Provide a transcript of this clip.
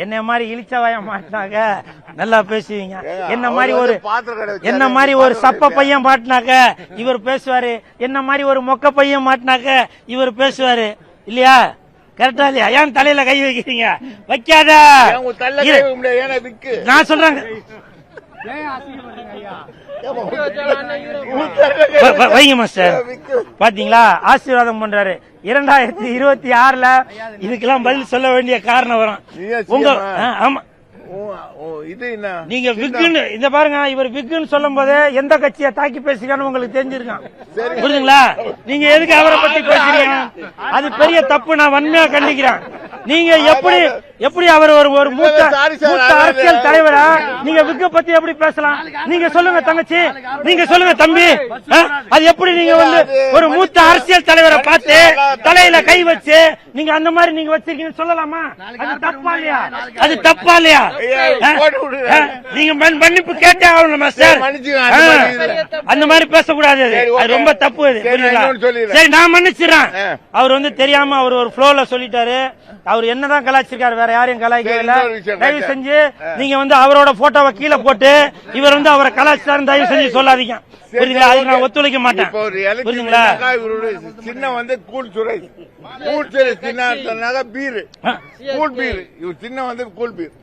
என்ன மாதிரி இழிச்சவாய மாட்டினாக்க நல்லா பேசுவீங்க. என்ன மாதிரி ஒரு சப்ப பையன் மாட்டினாக்க இவர் பேசுவாரு. என்ன மாதிரி ஒரு மொக்க பையன் மாட்டினாக்க இவர் பேசுவாரு. இல்லையா? கரெக்டா இல்லையா? ஏன் தலையில கை வைக்கிறீங்க? வைக்காத. நான் சொல்றேங்க, வைங்க மாஸ்டர். பாத்தீங்களா, ஆசீர்வாதம் பண்றாரு. 2026 இதுக்கெல்லாம் பதில் சொல்ல வேண்டிய காரணம் வரும் உங்க. ஆமா, நீங்க விக்குன்னு இந்த பாருங்க, இவர் விக்குன்னு சொல்லும் போது எந்த கட்சியை தாக்கி பேசுறான்னு உங்களுக்கு தெரிஞ்சிருக்கான். புரியுதுங்களா? நீங்க எதுக்கு அவரை பத்தி பேசுறீங்க? அது பெரிய தப்பு. நான் வன்மையா கண்டிக்கிறேன். நீங்க எப்படி அவர் ஒரு மூத்த அரசியல் தலைவரா நீங்க விக்க பத்தி எப்படி பேசலாம்? நீங்க சொல்லுங்க தங்கச்சி, நீங்க சொல்லுங்க தம்பி. அது எப்படி நீங்க ஒரு மூத்த அரசியல் தலைவரை பார்த்து தலையில கை வச்சு நீங்க அந்த மாதிரி நீங்க வச்சிருக்கீங்கன்னு சொல்லலாமா? அது தப்பா இல்லையா? அது தப்பா இல்லையா? நீங்க மன்னிப்பு கேட்டே ஆகணும் மாஸ்டர். அந்த மாதிரி பேசக்கூடாது. அது ரொம்ப தப்பு. சரி, நான் மன்னிச்சிடறேன். அவர் தெரியாம அவர் ஒரு ஃப்ளோல சொல்லிட்டாரு. அவர் என்னதான் கலாய்ச்சிருக்காரு, வேற யாரையும் கலாய்க்கல. தயவு செஞ்சு நீங்க அவரோட போட்டோவை கீழே போட்டு இவர் அவரை கலாய்ச்சாரு தயவு செஞ்சு சொல்லாதீங்க. புரியுதுங்களா? அதுக்கு நான் ஒத்துழைக்க மாட்டேன். புரியுதுங்களா? சின்ன கூல் சுரேஷ் சின்ன பீர், கூல் பீர். சின்ன கூல் பீர்.